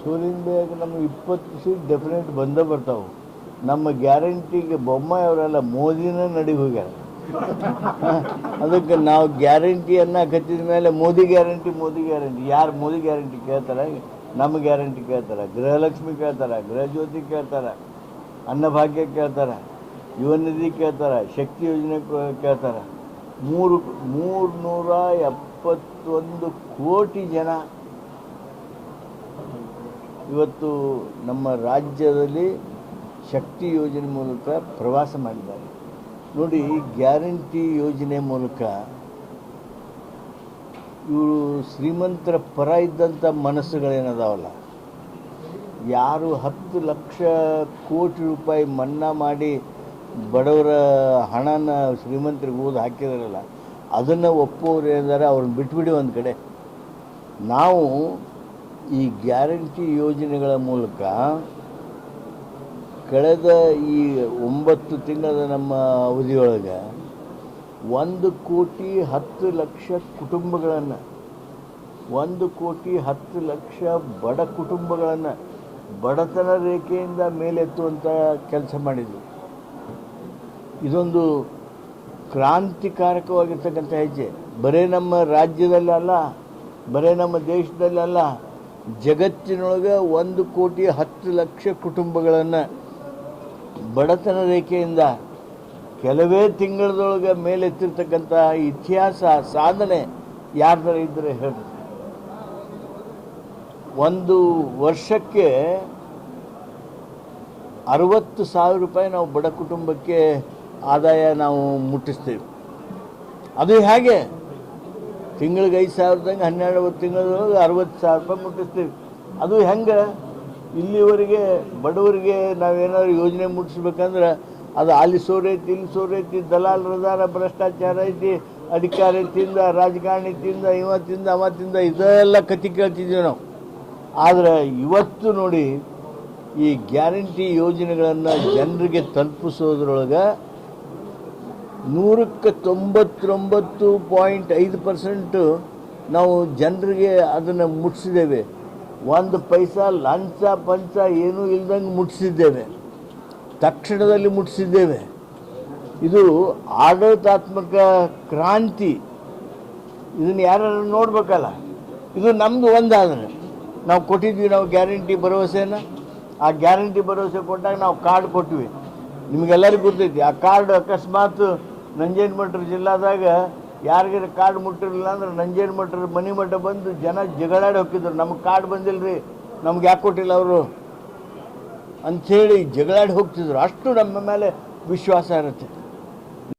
ಸೋಲಿಂಗ್ ನಮ್ಗೆ 20 seat definite ಬಂದೇ ಬರ್ತಾವೆ. ನಮ್ಮ ಗ್ಯಾರಂಟಿಗೆ ಬೊಮ್ಮಾಯಿ ಅವರೆಲ್ಲ ಮೋದಿನ ನಡಿಗೆ ಹೋಗ್ಯಾರ. ಅದಕ್ಕೆ ನಾವು ಗ್ಯಾರಂಟಿಯನ್ನು ಕತ್ತಿದ ಮೇಲೆ ಮೋದಿ ಗ್ಯಾರಂಟಿ ಯಾರು ಮೋದಿ ಗ್ಯಾರಂಟಿ ಕೇಳ್ತಾರೆ? ನಮ್ಮ ಗ್ಯಾರಂಟಿ ಕೇಳ್ತಾರೆ, ಗೃಹಲಕ್ಷ್ಮಿ ಕೇಳ್ತಾರೆ, ಗೃಹಜ್ಯೋತಿ ಕೇಳ್ತಾರೆ, ಅನ್ನಭಾಗ್ಯ ಕೇಳ್ತಾರೆ, ಯುವ ನಿಧಿ ಕೇಳ್ತಾರೆ, ಶಕ್ತಿ ಯೋಜನೆ ಕೇಳ್ತಾರೆ. 371 ಕೋಟಿ ಜನ ಇವತ್ತು ನಮ್ಮ ರಾಜ್ಯದಲ್ಲಿ ಶಕ್ತಿ ಯೋಜನೆ ಮೂಲಕ ಪ್ರವಾಸ ಮಾಡಿದ್ದಾರೆ. ನೋಡಿ, ಗ್ಯಾರಂಟಿ ಯೋಜನೆ ಮೂಲಕ ಇವರು ಶ್ರೀಮಂತರ ಪರ ಇದ್ದಂಥ ಮನಸ್ಸುಗಳೇನದಾವಲ್ಲ, ಯಾರು 10 ಲಕ್ಷ ಕೋಟಿ ರೂಪಾಯಿ ಮನ್ನಾ ಮಾಡಿ ಬಡವರ ಹಣನ ಶ್ರೀಮಂತರಿಗೆ ಓದಿ ಹಾಕಿದಾರಲ್ಲ, ಅದನ್ನು ಒಪ್ಪೋರು ಏನಿದ್ದಾರೆ ಅವ್ರನ್ನ ಬಿಟ್ಬಿಡಿ ಒಂದು ಕಡೆ. ನಾವು ಈ ಗ್ಯಾರಂಟಿ ಯೋಜನೆಗಳ ಮೂಲಕ ಕಳೆದ ಈ 9 ತಿಂಗಳ ನಮ್ಮ ಅವಧಿಯೊಳಗೆ 1,10,00,000 ಕುಟುಂಬಗಳನ್ನು 1,10,00,000 ಬಡ ಕುಟುಂಬಗಳನ್ನು ಬಡತನ ರೇಖೆಯಿಂದ ಮೇಲೆತ್ತುವಂಥ ಕೆಲಸ ಮಾಡಿದ್ವಿ. ಇದೊಂದು ಕ್ರಾಂತಿಕಾರಕವಾಗಿರ್ತಕ್ಕಂಥ ಹೆಜ್ಜೆ. ಬರೀ ನಮ್ಮ ರಾಜ್ಯದಲ್ಲಲ್ಲ, ಬರೀ ನಮ್ಮ ದೇಶದಲ್ಲಲ್ಲ, ಜಗತ್ತಿನೊಳಗೆ 1,10,00,000 ಕುಟುಂಬಗಳನ್ನು ಬಡತನ ರೇಖೆಯಿಂದ ಕೆಲವೇ ತಿಂಗಳದೊಳಗೆ ಮೇಲೆತ್ತಿರ್ತಕ್ಕಂಥ ಇತಿಹಾಸ ಸಾಧನೆ ಯಾರ್ದಾರ ಇದ್ದರೆ ಹೇಳಿ. ಒಂದು ವರ್ಷಕ್ಕೆ 60,000 ರೂಪಾಯಿ ನಾವು ಬಡ ಕುಟುಂಬಕ್ಕೆ ಆದಾಯ ನಾವು ಮುಟ್ಟಿಸ್ತೇವೆ. ಅದು ಹೇಗೆ? ತಿಂಗಳಿಗೆ 5,000ದಂಗೆ 12 ತಿಂಗಳೊಳಗೆ 60,000 ರೂಪಾಯಿ ಮುಟ್ಟಿಸ್ತೀವಿ. ಅದು ಹೆಂಗೆ? ಇಲ್ಲಿವರೆಗೆ ಬಡವರಿಗೆ ನಾವೇನಾದ್ರು ಯೋಜನೆ ಮುಟ್ಟಿಸ್ಬೇಕಂದ್ರೆ ಅದು ಅಲ್ಲಿ ಸೋರೈತಿ, ಇಲ್ಲಿ ಸೋರೈತಿ, ದಲಾಲರದಾರ, ಭ್ರಷ್ಟಾಚಾರ ಐತಿ, ಅಧಿಕಾರ ತಿಂದ, ರಾಜಕಾರಣಿ ತಿಂದ, ಇವತ್ತಿಂದ ಅವತ್ತಿಂದ ಇದೆಲ್ಲ ಕತೆ ಕೇಳ್ತಿದ್ದೀವಿ ನಾವು. ಆದರೆ ಇವತ್ತು ನೋಡಿ, ಈ ಗ್ಯಾರಂಟಿ ಯೋಜನೆಗಳನ್ನು ಜನರಿಗೆ ತಲುಪಿಸೋದ್ರೊಳಗೆ 99.5% ನಾವು ಜನರಿಗೆ ಅದನ್ನು ಮುಟ್ಟಿಸಿದ್ದೇವೆ. 1 ಪೈಸಾ ಲಂಚ ಪಂಚ ಏನೂ ಇಲ್ದಂಗೆ ಮುಟ್ಟಿಸಿದ್ದೇವೆ, ತಕ್ಷಣದಲ್ಲಿ ಮುಟ್ಟಿಸಿದ್ದೇವೆ. ಇದು ಆಡಳಿತಾತ್ಮಕ ಕ್ರಾಂತಿ. ಇದನ್ನು ಯಾರು ನೋಡ್ಬೇಕಲ್ಲ. ಇದು ನಮ್ಮದು ಒಂದಾದರೆ ನಾವು ಕೊಟ್ಟಿದ್ವಿ, ನಾವು ಗ್ಯಾರಂಟಿ ಭರವಸೆನ. ಆ ಗ್ಯಾರಂಟಿ ಭರವಸೆ ಕೊಟ್ಟಾಗ ನಾವು ಕಾರ್ಡ್ ಕೊಟ್ವಿ. ನಿಮಗೆಲ್ಲರಿಗೂ ಗೊತ್ತೈತಿ. ಆ ಕಾರ್ಡ್ ಅಕಸ್ಮಾತ್ ನಂಜೇನಮಠ ಜಿಲ್ಲಾದಾಗ ಯಾರಿಗಾರ ಕಾರ್ಡ್ ಮುಟ್ಟಿರಲಿಲ್ಲ ಅಂದ್ರೆ ನಂಜೇನಮಠ ಮನೆ ಮಠ ಬಂದು ಜನ ಜಗಳಾಡಿ ಹೋಗಿದ್ರು, ನಮಗೆ ಕಾರ್ಡ್ ಬಂದಿಲ್ಲ ರೀ, ನಮ್ಗೆ ಯಾಕೆ ಕೊಟ್ಟಿಲ್ಲ ಅವರು ಅಂಥೇಳಿ ಜಗಳಾಡಿ ಹೋಗ್ತಿದ್ರು. ಅಷ್ಟು ನಮ್ಮ ಮೇಲೆ ವಿಶ್ವಾಸ ಇರುತ್ತೆ.